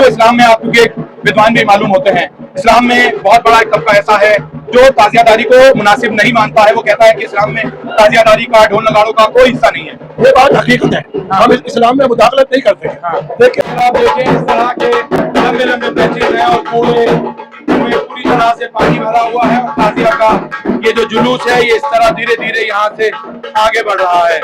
वो इस्लाम में आप क्योंकि विद्वान भी मालूम होते हैं, इस्लाम में बहुत बड़ा एक तबका ऐसा है जो ताजियादारी को मुनासिब नहीं मानता है। वो कहता है कि इस्लाम में ताजियादारी का, ढोल नगाड़ों का कोई हिस्सा नहीं है। ये बात हकीकत है। हम इस्लाम में मुदाखलत नहीं करते हैं। लेकिन आप देखें इस तरह के लंबे लंबे बेंचेस हैं और पूरे पूरी तरह से पानी भरा हुआ है और ताजिया का ये जो जुलूस है ये इस तरह धीरे धीरे यहाँ से आगे बढ़ रहा है।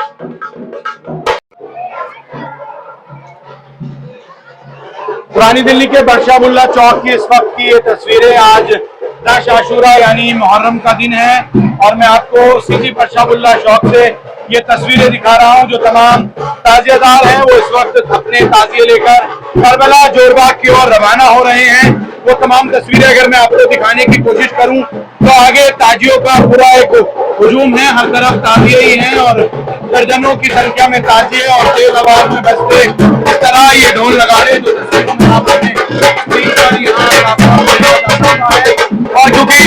पुरानी दिल्ली के बरशामुल्ला चौक की इस वक्त की ये तस्वीरें, आज 10 आशूरा यानी मुहर्रम का दिन है और मैं आपको सीधी बरशामुल्ला चौक से ये तस्वीरें दिखा रहा हूँ। जो तमाम ताजियादार हैं वो इस वक्त अपने ताजिए लेकर करबला जोरबाग की ओर रवाना हो रहे हैं। वो तमाम तस्वीरें अगर मैं आपको दिखाने की कोशिश करूं तो आगे ताजियों का पूरा एक हुजूम है, हर तरफ ताजिए ही हैं और दर्जनों की संख्या में ताजिए और तेज आवाज में बजते इस तरह ये ढोल नगाड़े जो और क्योंकि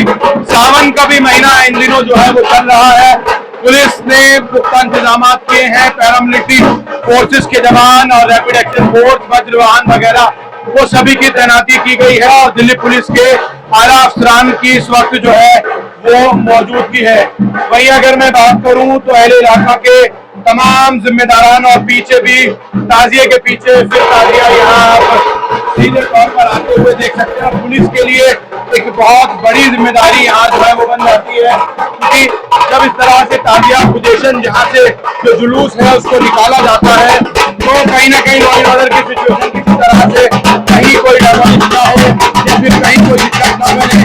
सावन का भी महीना इन दिनों जो है वो चल रहा है, पुलिस ने पुख्ता इंतजाम किए हैं। पैरामिलिट्री फोर्सेस के जवान और रैपिड एक्शन फोर्स, वज्र वाहन वगैरह वो सभी की तैनाती की गई है और दिल्ली पुलिस के आला अफसरान की इस वक्त जो है वो मौजूदगी है। वहीं अगर मैं बात करूं तो अहले इलाका के तमाम जिम्मेदारान और पीछे भी ताजिए के पीछे फिर ताजिया यहाँ आप सीधे तौर पर आते हुए देख सकते हैं। पुलिस के लिए एक बहुत बड़ी जिम्मेदारी यहाँ जो है वो बन जाती है, क्योंकि जब इस तरह से ताजिया पोजीशन जहाँ से जो जुलूस है उसको निकाला जाता है तो कहीं ना कहीं लॉ एंड ऑर्डर की सिचुएशन किसी तरह से कहीं कोई डैमेज ना हो या फिर कहीं कोई दिक्कत ना बने,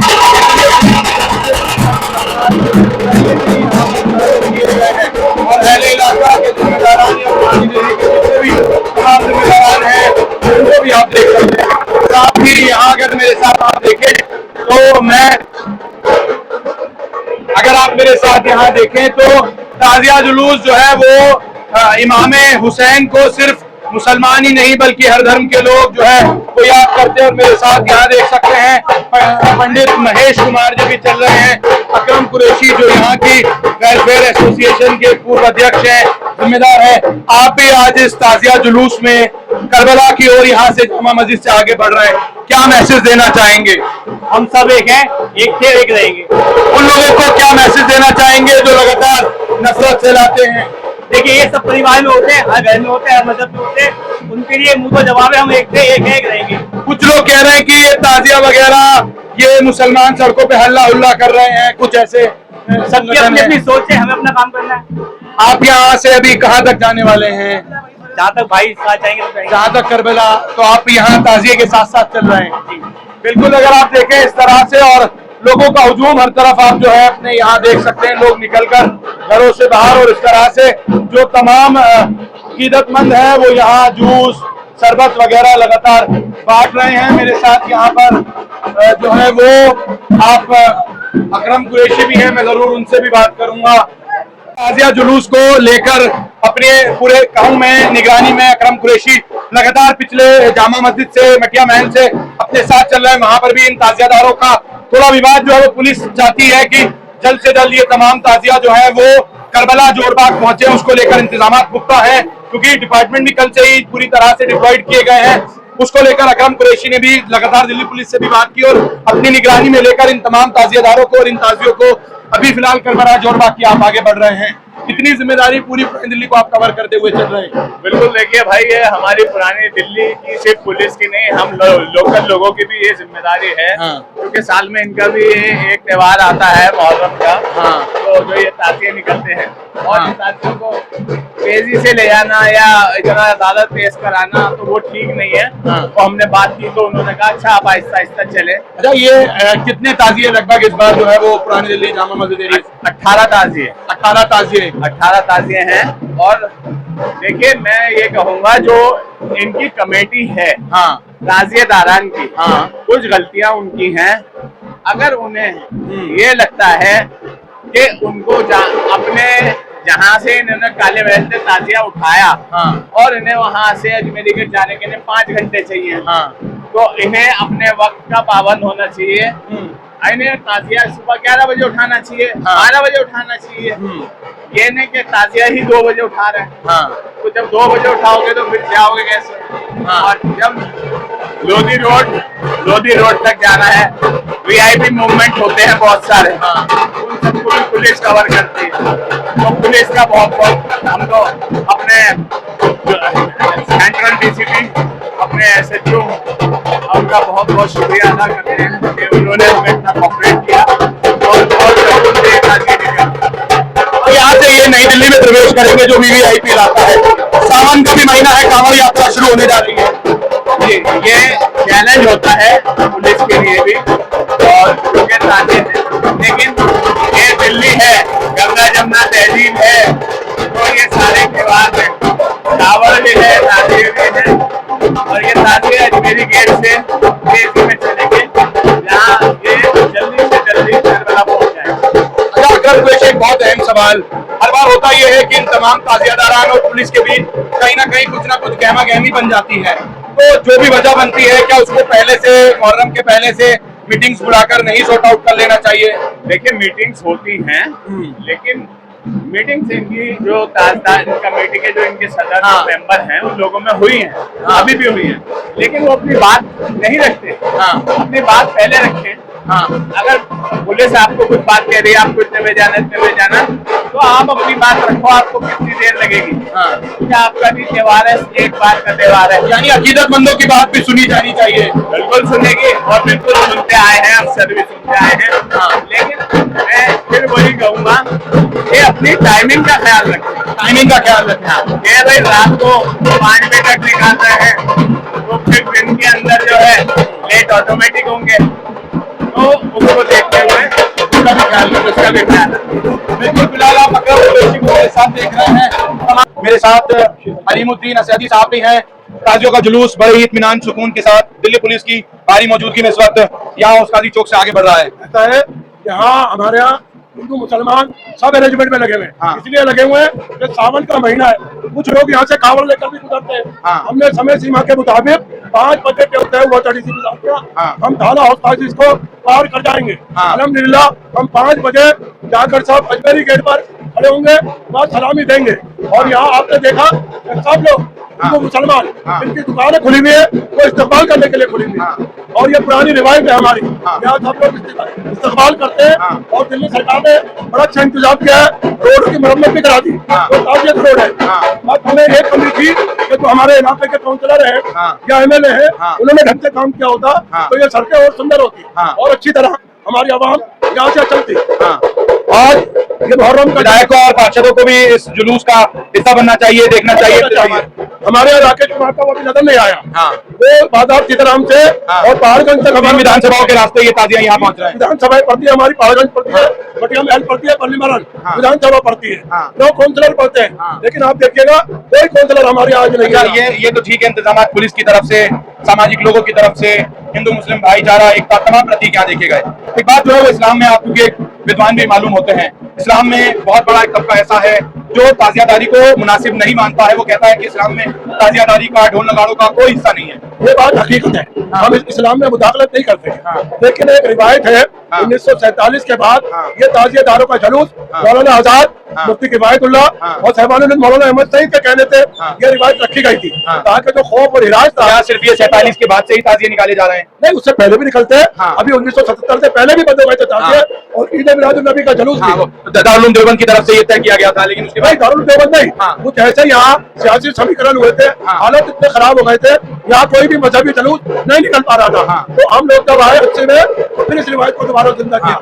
और अहले इलाका के जिम्मेदारान या पुरानी दिल्ली के जितने भी तमाम जिम्मेदारान हैं उनको भी आप देख सकते हैं। साथ ही यहाँ अगर मेरे साथ आप देखें तो अगर आप मेरे साथ यहाँ देखें तो ताजिया जुलूस जो है वो इमाम हुसैन को सिर्फ मुसलमान ही नहीं बल्कि हर धर्म के लोग जो है वो याद करते हैं। और मेरे साथ यहाँ देख सकते हैं पंडित महेश कुमार जी भी चल रहे हैं, अकरम कुरैशी जो यहाँ की वेलफेयर एसोसिएशन के पूर्व अध्यक्ष हैं, जिम्मेदार है। आप भी आज इस ताजिया जुलूस में करबला की ओर यहाँ से जामा मस्जिद से आगे बढ़ रहे हैं, क्या मैसेज देना चाहेंगे? हम सब एक हैं, एक थे एक रहेंगे। उन लोगों को क्या मैसेज देना चाहेंगे जो लगातार नफरत फैलाते हैं? देखिए ये सब परिवार में होते हैं, हर घर में होते हैं, हर मजहब में होते हैं, उनके लिए मुंह का जवाब है हम एक थे एक है एक रहेंगे। कुछ लोग कह रहे हैं कि ये ताजिया वगैरह ये मुसलमान सड़कों पे हल्ला हुल्ला कर रहे हैं, कुछ ऐसे सबकी अपनी अपनी सोच है, हमें अपना काम करना है। आप यहाँ से अभी कहाँ तक जाने वाले हैं? जहाँ तक भाई साथ जाएंगे जहाँ तक करबला, तो आप यहाँ ताजिए के साथ साथ चल रहे हैं। बिल्कुल, अगर आप देखें इस तरह से और लोगों का हुजूम हर तरफ आप जो है अपने यहाँ देख सकते हैं, लोग निकलकर घरों से बाहर और इस तरह से जो तमाम अकीदतमंद है वो यहाँ जूस शरबत वगैरह लगातार बांट रहे हैं। मेरे साथ यहाँ पर जो है वो आप अकरम कुरैशी भी हैं, मैं जरूर उनसे भी बात करूंगा। ताजिया जुलूस को लेकर अपने पूरे गांव में निगरानी में अकरम कुरैशी लगातार पिछले जामा मस्जिद से मटिया महल से अपने साथ चल रहे हैं। वहां पर भी इन ताजियादारों का थोड़ा विवाद जो है वो पुलिस चाहती है कि जल्द से जल्द ये तमाम ताजिया जो है वो करबला जोरबाग पहुंचे, उसको लेकर इंतजाम पुख्ता है, क्योंकि डिपार्टमेंट भी कल से ही पूरी तरह से डिप्लॉयड किए गए हैं। उसको लेकर अकरम कुरैशी ने भी लगातार दिल्ली पुलिस से भी बात की और अपनी निगरानी में लेकर इन तमाम ताजियादारों को और इन ताजियों को अभी फिलहाल करबला जोरबाग की आप आगे बढ़ रहे हैं। कितनी जिम्मेदारी पूरी दिल्ली को आप कवर करते हुए चल रहे हैं? बिल्कुल, देखिए भाई ये हमारी पुरानी दिल्ली की सिर्फ पुलिस की नहीं, हम लोकल लोगों की भी ये जिम्मेदारी है। क्योंकि साल में इनका भी एक त्योहार आता है मुहर्रम का। तो जो ये ताजिए निकलते हैं और इन ताजियों को तेजी से ले जाना या इतना अदालत पेश कराना तो वो ठीक नहीं है। तो हमने बात की तो उन्होंने कहा अच्छा आप आहिस्ता आहिस्ता चले। अच्छा, ये कितने ताजिए लगभग इस बार जो है वो पुरानी दिल्ली जामा मस्जिद एरिया? 18 ताजिए 18 ताजिए हैं। और देखिए मैं ये कहूँगा जो इनकी कमेटी है ताजिएदारान की, कुछ गलतियां उनकी हैं। अगर उन्हें ये लगता है कि उनको अपने जहाँ से इन्होंने काले महल से ताजिया उठाया और इन्हें वहाँ से अजमेरी गेट जाने के लिए 5 घंटे चाहिए, तो इन्हें अपने वक्त का पाबंद होना चाहिए। इन्हें ताजिया सुबह 11 बजे उठाना चाहिए, 12 बजे उठाना चाहिए। ये नहीं कि ताजिया ही 2 बजे उठा रहे हैं। तो जब 2 बजे उठाओगे तो फिर जाओगे कैसे? और जब लोधी रोड तक जाना है। वीआईपी मूवमेंट होते हैं बहुत सारे, उन सबको भी पुलिस कवर करती है। तो पुलिस का बहुत हम तो अपने सेंट्रल डीसीपी, अपने एसएचओ, उनका बहुत शुक्रिया अदा करते हैं कि उन्होंने हमें इतना कोऑपरेट किया और तो यहाँ से ये नई दिल्ली में प्रवेश करेंगे जो वीवीआईपी इलाका है। सावन का भी महीना है, कांवड़ यात्रा शुरू होने जा रही है। ये चैलेंज होता है पुलिस के लिए भी और क्योंकि ताज़े है, लेकिन ये दिल्ली है, गंगा जमुना तहजीब है, तो ये सारे त्योहार हैं। कांवड़ भी है, ताजिए भी है, और ये ताजिए अजमेरी गेट से देश में चलेंगे जहाँ ये जल्दी से जल्दी करबला पहुँच जाए। अच्छा, अगर कोई एक बहुत अहम सवाल हर बार होता ये है कि इन तमाम ताजियादारान और पुलिस के बीच कहीं ना कुछ गहमा गहमी बन जाती है, तो जो भी वजह बनती है क्या उसको पहले से, मुहर्रम के पहले से मीटिंग्स बुलाकर नहीं सॉर्ट आउट कर लेना चाहिए? देखिए, मीटिंग्स होती हैं, लेकिन मीटिंग्स इनकी जो ताजदार कमेटी के जो इनके सदर मेंबर हैं उन लोगों में हुई हैं, अभी भी हुई हैं, लेकिन वो अपनी बात नहीं रखते। अपनी बात पहले रखें। अगर पुलिस आपको कुछ बात कह रही है, आपको इतने बजे जाना, तो आप अपनी बात रखो। आपको कितनी देर लगेगी? क्योंकि आपका भी त्योहार है, एक बार का त्योहार है, यानी अकीदतमंदों की बात भी सुनी जानी चाहिए। बिल्कुल सुनेगी और बिल्कुल सुनते आए हैं, अफसर भी सुनते आए हैं। लेकिन मैं फिर वही कहूँगा कि अपनी टाइमिंग का ख्याल रखें। टाइमिंग का ख्याल रखें। ये भाई रात को 5 बजे तक निकाल रहे हैं, तो फिर दिन के अंदर जो है लेट ऑटोमेटिक होंगे, तो उसको देखते हुए उसका भी ख्याल रखें। बिल्कुल, फिलहाल आप अकरम कुरैशी को मेरे साथ देख रहे हैं। मेरे साथ अलीमुद्दीन असदी साहब भी हैं। ताजियों का जुलूस बड़े ही इत्मीनान सुकून के साथ दिल्ली पुलिस की भारी मौजूदगी में इस वक्त यहाँ उस्तादी चौक से आगे बढ़ रहा है। ऐसा है, यहाँ हमारे यहाँ हिंदू मुसलमान सब अरेंजमेंट में लगे हुए हैं। इसलिए लगे हुए हैं कि सावन का महीना है, कुछ लोग यहाँ से कांवड़ लेकर भी गुजरते हैं। हमने समय सीमा के मुताबिक 5 बजे के होता है वो हम धारा हौस को पार कर जाएंगे। अल्हम्दुलिल्लाह हम 5 बजे जाकर सब अजमेरी गेट पर खड़े होंगे, वहाँ सलामी देंगे। और यहाँ आपने देखा सब लोग हिंदू मुसलमान इनकी दुकानें खुली हुई है, वो इस्तेमाल करने के लिए खुली हुई है। और ये पुरानी रिवायत है हमारी, यहाँ सब लोग इस्तेमाल करते हैं। और दिल्ली सरकार ने बड़ा अच्छा इंतजाम किया है, रोड की मरम्मत भी करा दी, तो ताजियत रोड है। अब हमें एक कमी थी कि जो हमारे इलाके के काउंसलर है या MLA है, उन्होंने ढंग से काम किया होता तो ये सड़कें और सुंदर होती और अच्छी तरह हमारी आवाम यहाँ से चलती। आज ये मुहर्रम का विधायकों और पार्षदों को भी इस जुलूस का हिस्सा बनना चाहिए, देखना चाहिए। हमारे यहाँ राकेश कुमार का वो भी नजर नहीं आया। वो बाजार सीताराम से और पहाड़गंज से हमारी विधानसभाओं के रास्ते ये ताजिया यहाँ पहुँच रहा है। विधानसभा पड़ती है हमारी, पहाड़गंज पड़ती है, बटिया महल पड़ती है, पल्लीमरन विधानसभा पड़ती है, 9 काउंसलर पड़ते हैं। लेकिन आप देखिएगा कोई काउंसलर हमारे आज नहीं है। ये तो ठीक है, इंतजाम पुलिस की तरफ से, सामाजिक लोगों की तरफ से, हिंदू मुस्लिम भाईचारा, एकता, तमाम प्रतीक यहाँ देखे गए। एक बात जो है वो इस्लाम में आपको एक विद्वान भी मालूम होते हैं, इस्लाम में बहुत बड़ा एक तबका ऐसा है जो ताजियादारी को मुनासिब नहीं मानता है। वो कहता है कि इस्लाम में ताजियादारी का, ढोल नगाड़ों का कोई हिस्सा नहीं है। ये बात हकीकत है, हम इस्लाम में मुदाखलत नहीं करते हैं। लेकिन एक रिवायत है 1947 के बाद ये ताजियादारों का जुलूस मौलाना आजाद, मुफ्ती किफायतुल्लाह और साहिबानुल मौलाना अहमद सईद के कहने से ये रिवायत रखी गई थी, ताकि जो खौफ और हिरास था। सिर्फ ये 47 के बाद से ही ताजिए निकाले जा रहे हैं? नहीं, उससे पहले भी निकलते हैं। अभी 1977 से पहले भी बंदे हुए थे ताजिए, और ईद मिलादुन नबी का जुलूस दारुल उलूम देवबंद की तरफ से ये तय किया गया था, लेकिन उसके बाद दारुल उलूम देवबंद नहीं, कुछ ऐसे यहाँ सियासी समीकरण हुए थे, हालत इतने खराब हो गए थे, यहाँ कोई भी मजहबी जुलूस नहीं निकल पा रहा था। तो हम लोग जब आए अच्छे में फिर इस रिवायत को दोबारा जिंदा किया।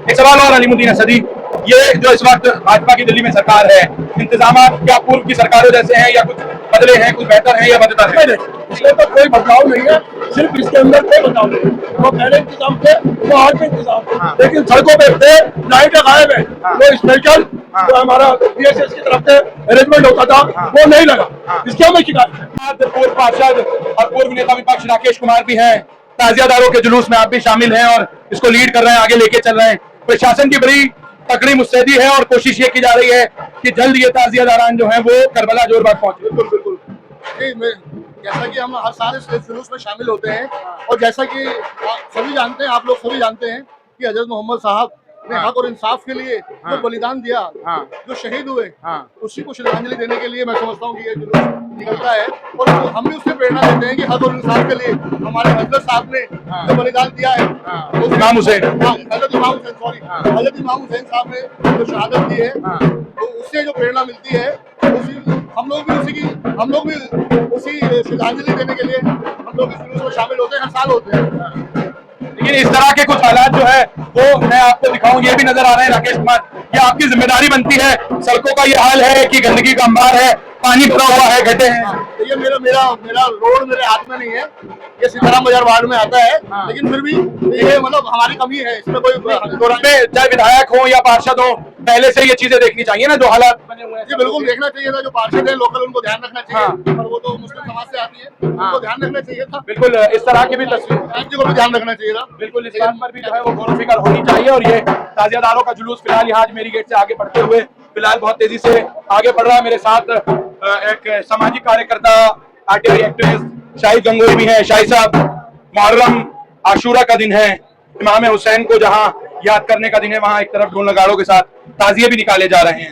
एक सवाल और अलीमुद्दीन असदी, ये जो इस वक्त भाजपा की दिल्ली में सरकार है, इंतजाम क्या पूर्व की सरकारों जैसे हैं या कुछ बदले हैं, कुछ बेहतर है या बदतर है? इसमें तो कोई बदलाव नहीं है, सिर्फ इसके अंदर कोई बदलाव नहीं। वो पहले इंतजाम थे, वो आज भी इंतजाम, लेकिन सड़कों पे थे, लाइटें गायब है। वो स्पेशल जो हमारा BSS की तरफ से अरेंजमेंट होता था वो नहीं लगा, इसकी हमें शिकायत है। पूर्व पार्षद और पूर्व नेता विपक्ष राकेश कुमार भी हैं, ताजियादारों के जुलूस में आप भी शामिल हैं और इसको लीड कर रहे हैं, आगे लेके चल रहे हैं। प्रशासन की बड़ी तकड़ी मुस्तैदी है और कोशिश ये की जा रही है कि जल्द ये ताजियादारान जो है वो करबला जोरबाग पहुंचे। बिल्कुल जैसा कि हम हर साल इस जुलूस में शामिल होते हैं, और जैसा कि सभी जानते हैं, आप लोग सभी जानते हैं कि हजरत मोहम्मद साहब अपने हक और इंसाफ के लिए जो बलिदान दिया, जो शहीद हुए, उसी को श्रद्धांजलि देने के लिए मैं समझता हूँ कि ये जुलूस निकलता है। और हम भी उससे प्रेरणा लेते हैं कि हक और इंसाफ के लिए हमारे हजरत साहब ने जो बलिदान दिया है, इमाम हुसैन, हजरत इमाम हुसैन साहब ने जो शहादत दी है, तो उससे जो प्रेरणा मिलती है, हम लोग भी उसी श्रद्धांजलि देने के लिए हम लोग इस जुलूस में शामिल होते हैं, हर साल होते हैं। लेकिन इस तरह के कुछ हालात जो है वो मैं आपको दिखाऊं, ये भी नजर आ रहे हैं राकेश कुमार, ये आपकी जिम्मेदारी बनती है। सड़कों का ये हाल है कि गंदगी का अंबार है, पानी भरा हुआ है, गड्ढे हैं। ये मेरा रोड मेरे हाथ में नहीं है, ये सीताराम बाजार वार्ड में आता है, लेकिन फिर भी ये मतलब हमारी कमी है, इसमें कोई चाहे विधायक हो या पार्षद हो, पहले से ये चीजें देखनी चाहिए ना जो हालात बने हुए हैं। ये बिल्कुल देखना चाहिए था, जो पार्षद है लोकल उनको ध्यान रखना चाहिए, पर वो तो मुस्लिम समाज से आती है, उनको ध्यान रखना चाहिए था। बिल्कुल इस तरह की भी तस्वीर राज्य को भी ध्यान रखना चाहिए था। बिल्कुल इस बात पर भी जो है वो गौर फिक्र होनी चाहिए। और ये ताजियादारों का जुलूस फिलहाल यहाँ मेरी गेट से आगे बढ़ते हुए फिलहाल बहुत तेजी से आगे बढ़ रहा है। मेरे साथ एक सामाजिक कार्यकर्ता आरटीआई एक्टिविस्ट शाहिद गंगोई भी है। शाहिद साहब, मुहर्रम आशूरा का दिन है, इमाम हुसैन को जहाँ याद करने का दिन है, वहाँ एक तरफ ढोल नगाड़ों के साथ ताजिए भी निकाले जा रहे हैं।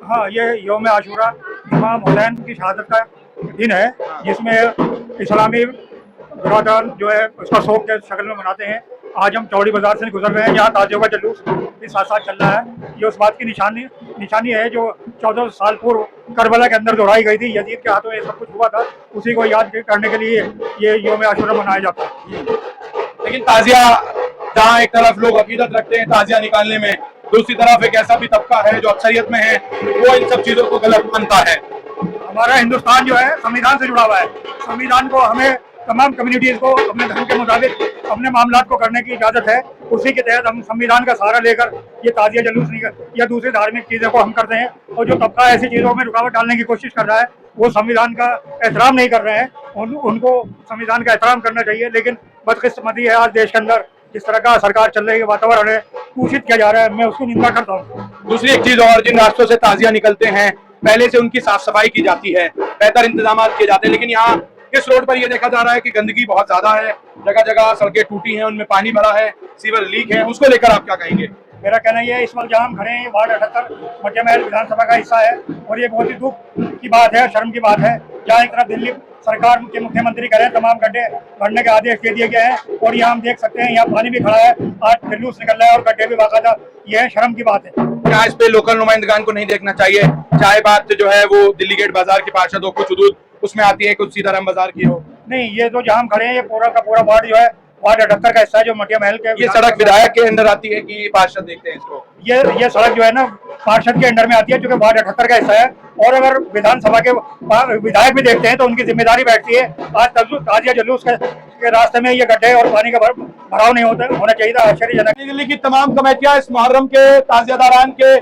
हाँ, ये यौम आशूरा इमाम हुसैन की शहादत का दिन है, जिसमें इस्लामी बिरादरान जो है उसका शोक के शक्ल में मनाते हैं। आज हम चौड़ी बाजार से गुजर रहे हैं, यहाँ ताजियों का जुलूस भी साथ साथ चल रहा है। ये उस बात की निशानी है जो 14 साल पूर्व करबला के अंदर दोहराई गई थी। यजीद के हाथों में सब कुछ हुआ था, उसी को याद करने के लिए ये यौम आशूरा मनाया जाता है। लेकिन ताजिया जहाँ एक तरफ लोग अकीदत रखते हैं ताजिया निकालने में, दूसरी तरफ एक ऐसा भी तबका है जो अक्सरियत में है, वो इन सब चीजों को गलत मानता है। हमारा हिंदुस्तान जो है संविधान से जुड़ा हुआ है। संविधान को हमें तमाम कम्युनिटीज को अपने धर्म के मुताबिक अपने मामलात को करने की इजाजत है। उसी के तहत हम संविधान का सहारा लेकर ये ताजिया जुलूस या दूसरी धार्मिक चीजों को हम करते हैं। और जो तबका ऐसी चीजों में रुकावट डालने की कोशिश कर रहा है, वो संविधान का एहतराम नहीं कर रहे हैं। उनको संविधान का एहतराम करना चाहिए। लेकिन बदकिस्मती है, आज देश के अंदर जिस तरह का सरकार चल रही है, वातावरण है, दूषित किया जा रहा है, मैं उसकी निंदा करता हूँ। दूसरी एक चीज और, जिन रास्तों से ताजिया निकलते हैं पहले से उनकी साफ सफाई की जाती है, बेहतर इंतजाम किए जाते हैं, लेकिन यहाँ इस रोड पर यह देखा जा रहा है कि गंदगी बहुत ज्यादा है, जगह जगह सड़कें टूटी हैं, उनमें पानी भरा है, सीवर लीक है। उसको लेकर आप क्या कहेंगे? मेरा कहना यह है, इस वक्त जहाँ हम खड़े हैं, वार्ड 78 मध्य महल विधानसभा का हिस्सा है, और ये बहुत ही दुख की बात है, शर्म की बात है। जहाँ एक तरफ दिल्ली सरकार के मुख्यमंत्री कह रहे हैं तमाम गड्ढे भरने के आदेश दे दिए गए हैं, और यहाँ हम देख सकते हैं यहाँ पानी भी खड़ा है, आज जुलूस निकल रहा है और गड्ढे भी बाकायदा। यह शर्म की बात है। क्या इस पे लोकल नुमाइंदगान को नहीं देखना चाहिए? चाहे बात जो है वो दिल्ली गेट बाजार के पार्षद हो, कुछ हदूद उसमें आती है, कुछ सीताराम बाजार की हो। नहीं, ये तो जहाँ हम खड़े हैं, ये पूरा का पूरा वार्ड जो है वार्ड 78 का हिस्सा है, जो मटिया महल के। ये सड़क विधायक के अंदर आती है कि पार्षद देखते हैं इसको? ये सड़क जो है ना पार्षद के अंडर में आती है, क्योंकि वार्ड 78 का हिस्सा है। और अगर विधानसभा के विधायक भी देखते हैं तो उनकी जिम्मेदारी बैठती है। आज ताजिया जुलूस के रास्ते में ये गड्ढे और पानी का भराव नहीं होना चाहिए था। आश्चर्यजनक। दिल्ली की तमाम कमेटियां इस मुहर्रम के ताजियादारान के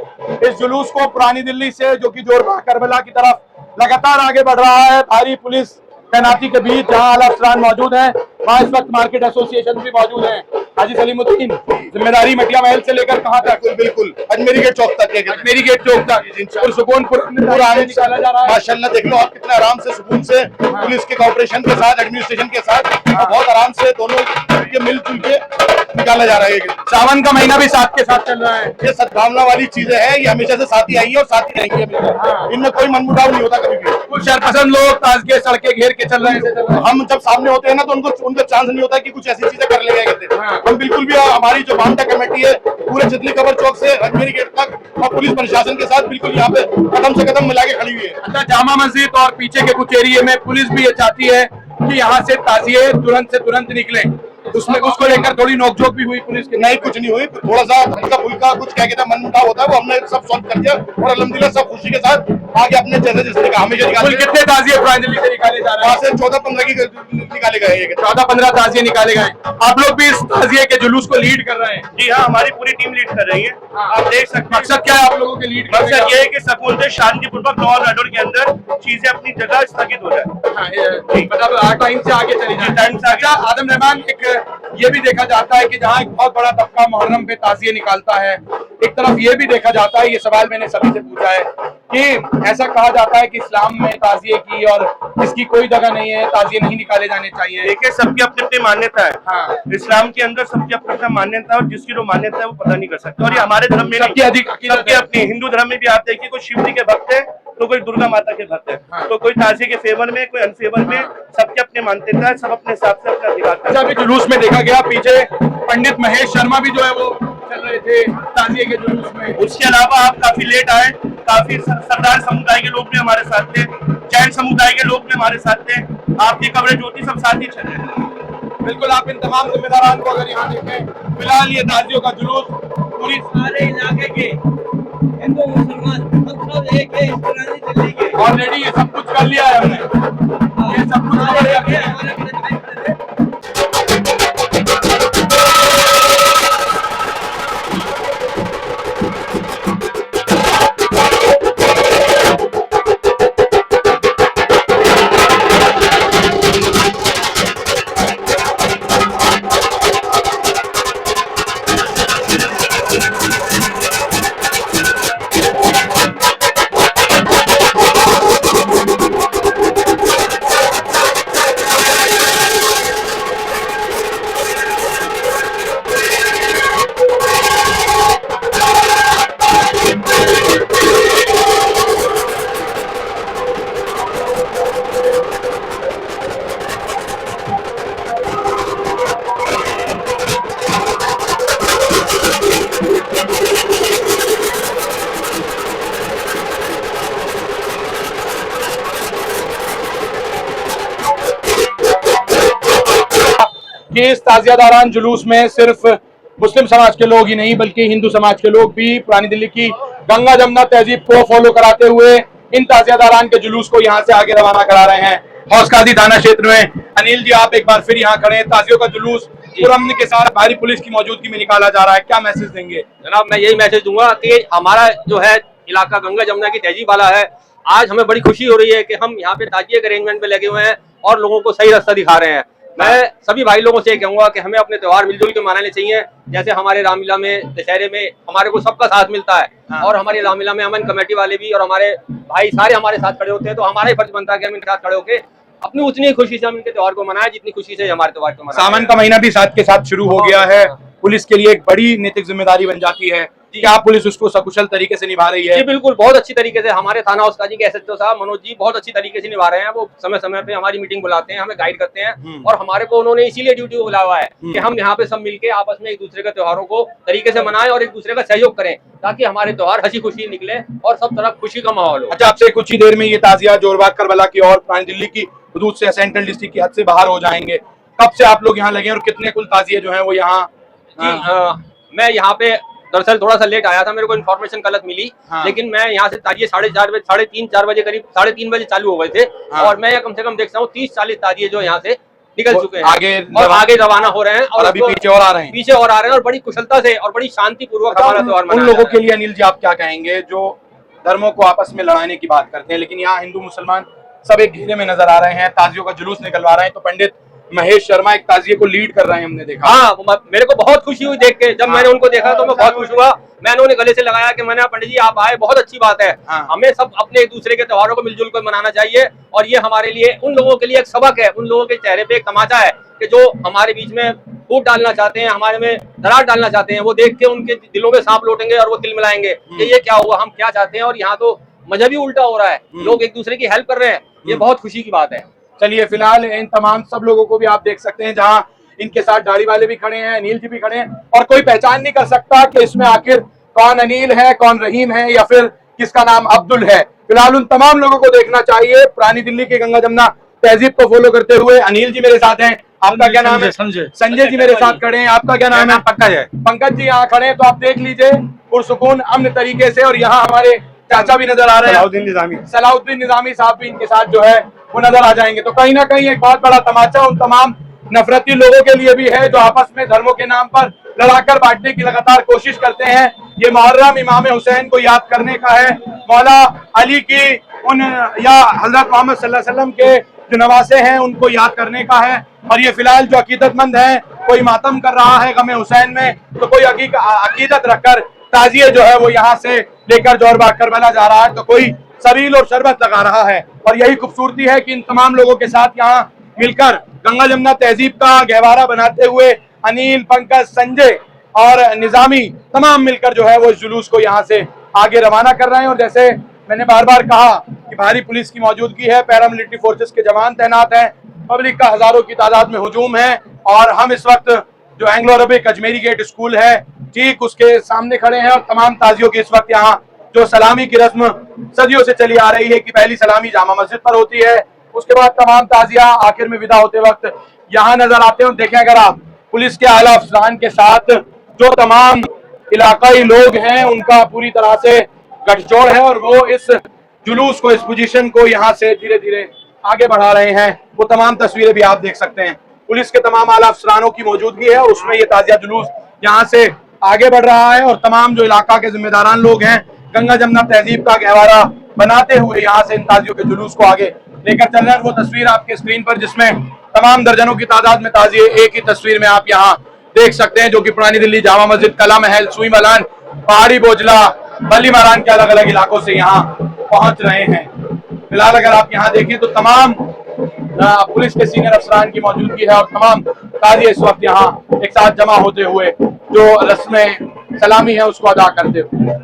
इस जुलूस को पुरानी दिल्ली से, जो कि जोरबाग करबला की तरफ लगातार आगे बढ़ रहा है, भारी पुलिस तैनाती के बीच जहां आला अफसरान मौजूद हैं, वहां इस वक्त मार्केट एसोसिएशन भी मौजूद हैं। हाजी सलीमुद्दीन, जिम्मेदारी मटिया महल से लेकर कहां तक? बिल्कुल अजमेरी गेट चौक तक है, अजमेरी गेट चौक तक और सुकून पूरा आगे निकाला जा रहा है। माशाल्लाह देख लो आप कितना आराम से, सुकून से, पुलिस के कोऑपरेशन के साथ, एडमिनिस्ट्रेशन के साथ बहुत आराम से दोनों के मिलजुल के निकाला जा रहा है। सावन का महीना भी साथ के साथ चल रहा है। ये सद्भावना वाली चीजें है, ये हमेशा से साथ ही आई है और साथ ही रहेंगी। इनमें कोई मनमुटाव नहीं होता कभी भी। कुछ शरपसंद लोग ताजिए सड़कें घेर के चल रहे हैं। हम जब सामने होते हैं ना तो उनको चांस नहीं होता कि कुछ ऐसी चीजें कर ले कहते हैं। हम बिल्कुल भी, हमारी जो बांटा कमेटी है पूरे चितली कबर चौक से अजमेरी गेट तक और पुलिस प्रशासन के साथ बिल्कुल यहाँ पे कदम से कदम मिला के खड़ी हुई है। अच्छा, जामा मस्जिद और पीछे के कुछ एरिया में पुलिस भी ये चाहती है कि यहाँ से ताजिए तुरंत निकले, उसमें उसको लेकर थोड़ी नोकझोंक भी हुई पुलिस के? नहीं, कुछ नहीं हुई। थोड़ा सा हल्का फुल्का कुछ क्या कहते हैं मनमुटाव होता है, वो हमने सब सॉल्व कर दिया और अल्हम्दुलिल्लाह सब खुशी के साथ आगे अपने जैसे हमेशा कुल कितने ताजिए पुरानी दिल्ली से निकाले जा रहे हैं? वहाँ से 14-15 की निकाले गए, 14-15 ताजिए निकाले गए। आप लोग भी इस ताजिए के जुलूस को लीड कर रहे हैं? जी हाँ, हमारी पूरी टीम लीड कर रही है। आप देख सकते हैं मकसद क्या है आप लोगों के लीड करने का? मकसद ये है कि सकून से शांतिपूर्वक लॉ एंड ऑर्डर के अंदर चीजें अपनी जगह स्थगित हो जाए। मतलब टाइम से आगे चली जाए। अच्छा आदम रहमान, एक ये भी देखा जाता है कि जहाँ एक बहुत बड़ा तबका मुहर्रम पे ताज़िए निकालता है, एक तरफ ये भी देखा जाता है, ये सवाल मैंने सभी से पूछा है कि ऐसा कहा जाता है कि इस्लाम में ताज़िए की और इसकी कोई जगह नहीं है, ताज़िए नहीं निकाले जाने चाहिए। देखिए, सबकी अपनी अपनी मान्यता है। हाँ। इस्लाम के अंदर सबकी अपनी अपनी मान्यता है और जिसकी जो मान्यता है वो पता नहीं कर सकता। और ये हमारे धर्म में सबकी सबकी अपनी, हिंदू धर्म में भी आप देखिए, कोई शिव जी के भक्त है तो कोई दुर्गा माता के भक्त है। हाँ। तो कोई ताज़िए के सेवन में, कोई अनसेवन में, सबके अपने मान्यता है, सब अपने हिसाब से अपना अधिकार करते हैं। अभी जुलूस में देखा गया पीछे पंडित महेश शर्मा भी जो है वो चल रहे थे ताज़िए के जुलूस में। उसके अलावा आप काफी लेट आए, काफी सरदार समुदाय के लोग भी हमारे साथ थे, जैन समुदाय के लोग भी हमारे साथ थे, आपकी कवरेज होती, सब साथ ही चले। बिल्कुल, आप इन तमाम जिम्मेदारान को अगर यहाँ देखें, फिलहाल ये ताज़ियों का जुलूस पूरी सारे इलाके के हिंदू मुसलमान हम सब एक है, पुरानी दिल्ली के ऑलरेडी ये सब कुछ कर लिया है हमने, ये सब कुछ हमारे कर लिया है। हमारे कि इस ताज़ियादारान जुलूस में सिर्फ मुस्लिम समाज के लोग ही नहीं बल्कि हिंदू समाज के लोग भी पुरानी दिल्ली की गंगा जमुना तहजीब को फॉलो कराते हुए इन ताज़ियादारान के जुलूस को यहाँ से आगे रवाना करा रहे हैं। हौसकाजी थाना क्षेत्र में अनिल जी, आप एक बार फिर यहाँ खड़े हैं, ताज़ियों का जुलूस पुरअमन के साथ भारी पुलिस की मौजूदगी में निकाला जा रहा है, क्या मैसेज देंगे? जनाब, मैं यही मैसेज दूंगा कि हमारा जो है इलाका गंगा जमुना की तहजीब वाला है। आज हमें बड़ी खुशी हो रही है कि हम यहाँ पे ताजिए के अरेंजमेंट पे लगे हुए हैं और लोगों को सही रास्ता दिखा रहे हैं। मैं सभी भाई लोगों से कहूंगा कि हमें अपने त्योहार मिलजुल के मनाने चाहिए। जैसे हमारे रामलीला में, दशहरे में हमारे को सबका साथ मिलता है और हमारी रामलीला में अमन कमेटी वाले भी और हमारे भाई सारे हमारे साथ खड़े होते हैं, तो हमारा ही फर्ज बनता है कि हम इनके साथ खड़े होकर अपनी उतनी खुशी से हम इनके त्योहार को मनाएं जितनी खुशी से हमारे त्योहार को मनाएं। सावन का महीना भी साथ के साथ शुरू हो गया है, पुलिस के लिए एक बड़ी नैतिक जिम्मेदारी बन जाती है, क्या पुलिस उसको सकुशल तरीके से निभा रही है? जी बिल्कुल, बहुत अच्छी तरीके से हमारे थाना हौसकाजी के एसएचओ साहब मनोज जी बहुत अच्छी तरीके से निभा रहे हैं। वो समय समय पे हमारी मीटिंग बुलाते हैं, हमें गाइड करते हैं और हमारे को उन्होंने इसीलिए ड्यूटी को बुलाया है कि हम यहाँ पे सब मिलके आपस में एक दूसरे के त्योहारों को तरीके से मनाएं और एक दूसरे का सहयोग करें ताकि हमारे त्योहार हंसी खुशी निकले और सब तरफ खुशी का माहौल हो। अच्छा, आपसे कुछ ही देर में ये ताजिया जोरबाग करबला की और पुरानी दिल्ली की हदूद से, सेंट्रल डिस्ट्रिक्ट की हद से बाहर हो जाएंगे, कब से आप लोग यहाँ लगे और कितने कुल ताजिए जो है वो यहाँ? मैं यहाँ पे दरअसल थोड़ा सा लेट आया था, मेरे को इन्फॉर्मेशन गलत मिली, लेकिन मैं यहाँ से ताजिए 3:30 बजे करीब 3:30 बजे चालू हो गए थे और मैं कम से कम देखता हूँ 30-40 ताजिए जो यहाँ से निकल चुके हैं आगे रवाना हो रहे हैं और अभी पीछे और आ रहे हैं और बड़ी कुशलता से और बड़ी शांति पूर्वक हमारा त्योहार मनाया। उन लोगों के लिए अनिल जी आप क्या कहेंगे जो धर्मों को आपस में लड़ाने की बात करते हैं, लेकिन यहाँ हिंदू मुसलमान सब एक घेरे में नजर आ रहे हैं, ताजियों का जुलूस निकलवा रहे हैं, तो पंडित महेश शर्मा एक ताजिए को लीड कर रहे हैं, हमने देखा। हाँ, मेरे को बहुत खुशी हुई देख के, जब मैंने उनको देखा तो मैं बहुत खुश हुआ। मैंने उन्हें गले से लगाया कि मैंने पंडित जी आप आए, बहुत अच्छी बात है। हमें सब अपने एक दूसरे के त्योहारों को मिलजुल कर मनाना चाहिए और ये हमारे लिए, उन लोगों के लिए एक सबक है, उन लोगों के चेहरे पे एक तमाचा है कि जो हमारे बीच में फूट डालना चाहते हैं, हमारे में दरार डालना चाहते हैं, वो देख के उनके दिलों में सांप लौटेंगे और वो तिलमिलाएंगे कि ये क्या हुआ, हम क्या चाहते हैं। और यहाँ तो मजहबी उल्टा हो रहा है, लोग एक दूसरे की हेल्प कर रहे हैं, ये बहुत खुशी की बात है। चलिए, फिलहाल इन तमाम सब लोगों को भी आप देख सकते हैं, जहां इनके साथ दाढ़ी वाले भी खड़े हैं, अनिल जी भी खड़े हैं और कोई पहचान नहीं कर सकता कि इसमें आखिर कौन अनिल है, कौन रहीम है या फिर किसका नाम अब्दुल है। फिलहाल उन तमाम लोगों को देखना चाहिए पुरानी दिल्ली के गंगा जमुना तहजीब को फॉलो करते हुए। अनिल जी मेरे साथ हैं, आपका क्या नाम है? संजय जी मेरे साथ खड़े हैं, आपका क्या नाम है? पंकज है। पंकज जी यहाँ खड़े हैं, तो आप देख लीजिए पुरसुकून अमन तरीके से। और यहाँ हमारे चाचा भी नजर आ रहे हैं, सलाउद्दीन निजामी साहब भी इनके साथ जो है वो नजर आ जाएंगे। तो कहीं ना कहीं एक बहुत बड़ा तमाचा उन तमाम नफरती लोगों के लिए भी है जो आपस में धर्मों के नाम पर लड़ाकर बांटने की लगातार कोशिश करते हैं। ये मुहर्रम इमाम हुसैन को याद करने का है, मौला अली की उन या हजरत मोहम्मद सल्लल्लाहु अलैहि वसल्लम के जो नवासे हैं उनको याद करने का है। और ये फिलहाल जो अकीदतमंद है, कोई मातम कर रहा है गमे हुसैन में, तो कोई अकीदत रखकर ताजिए जो है वो यहाँ से लेकर जोरबाग करबला जा रहा है, तो कोई सबील और शरबत लगा रहा है। और यही खूबसूरती है कि इन तमाम लोगों के साथ यहाँ मिलकर गंगा जमुना तहजीब का गहवारा बनाते हुए अनिल, पंकज, संजय और निजामी तमाम मिलकर जो है वो इस जुलूस को यहाँ से आगे रवाना कर रहे हैं। और जैसे मैंने बार बार कहा कि भारी पुलिस की मौजूदगी है, पैरामिलिट्री फोर्सेस के जवान तैनात हैं, पब्लिक का हजारों की तादाद में हुजूम है। और हम इस वक्त जो Anglo Arabic Ajmeri gate school है ठीक उसके सामने खड़े हैं और तमाम ताजियों की इस वक्त यहाँ जो सलामी की रस्म सदियों से चली आ रही है कि पहली सलामी जामा मस्जिद पर होती है, उसके बाद तमाम ताजिया आखिर में विदा होते वक्त यहाँ नजर आते हैं। देखें अगर आप पुलिस के आला अफसरान के साथ जो तमाम इलाकाई लोग हैं उनका पूरी तरह से गठजोड़ है और वो इस जुलूस को, इस पोजीशन को यहाँ से धीरे धीरे आगे बढ़ा रहे हैं। वो तमाम तस्वीरें भी आप देख सकते हैं, पुलिस के तमाम आला अफसरानों की मौजूदगी है, उसमें ये ताजिया जुलूस यहाँ से आगे बढ़ रहा है। और तमाम जो इलाका के जिम्मेदारान लोग हैं गंगा जमुना तहजीब का गहवारा बनाते हुए यहाँ से इन ताजियों के जुलूस को आगे लेकर चल रहे हैं। वो तस्वीर आपके स्क्रीन पर जिसमें तमाम दर्जनों की तादाद में ताजिए एक ही तस्वीर में आप यहाँ देख सकते हैं, जो कि पुरानी दिल्ली, जामा मस्जिद, कला महल, सुई मलान, पहाड़ी बोजला, बल्ली मारान के अलग अलग इलाकों से यहाँ पहुंच रहे हैं। फिलहाल अगर आप यहाँ देखें तो तमाम पुलिस के सीनियर अफसरान की मौजूदगी है और तमाम ताजिए इस वक्त यहाँ एक साथ जमा होते हुए जो रस्में सलामी है उसको अदा करते हुए।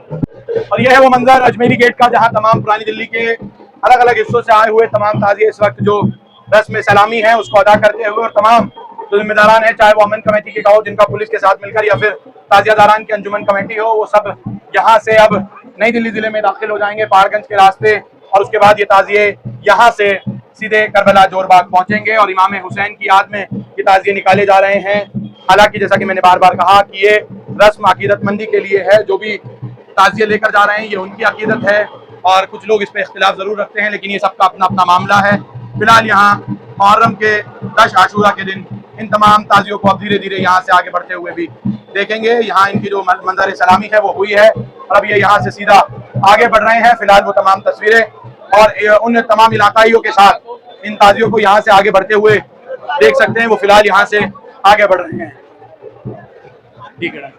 और यह है वो मंजर अजमेरी गेट का, जहाँ तमाम पुरानी दिल्ली के अलग अलग हिस्सों से आए हुए तमाम ताजिए इस वक्त जो रस्म सलामी है उसको अदा करते हुए और तमाम जो जिम्मेदारान है, चाहे वो अमन कमेटी के हो जिनका पुलिस के साथ मिलकर या फिर ताजियादारान की अंजुमन कमेटी हो, वो सब यहाँ से अब नई दिल्ली जिले में दाखिल हो जाएंगे पहाड़गंज के रास्ते। और उसके बाद ये ताजिए यहाँ से सीधे करबला जोरबाग पहुंचेंगे और इमाम हुसैन की याद में ये ताजिए निकाले जा रहे हैं। हालांकि जैसा कि मैंने बार बार कहा कि ये रस्म अकीदतमंदी के लिए है, जो भी ताजिए लेकर जा रहे हैं ये उनकी अकीदत है और कुछ लोग इस पर इख्तिलाफ जरूर रखते हैं, लेकिन ये सबका अपना अपना मामला है। फिलहाल यहाँ मुहर्रम के 10 आशूरा के दिन इन तमाम ताजियों को अब धीरे धीरे यहाँ से आगे बढ़ते हुए भी देखेंगे। यहाँ इनकी जो मंजर सलामी है वो हुई है और अब ये यहाँ से सीधा आगे बढ़ रहे हैं। फिलहाल वो तमाम तस्वीरें और उन तमाम इलाकाइयों के साथ इन ताजियों को यहाँ से आगे बढ़ते हुए देख सकते हैं, वो फिलहाल यहाँ से आगे बढ़ रहे हैं। ठीक है।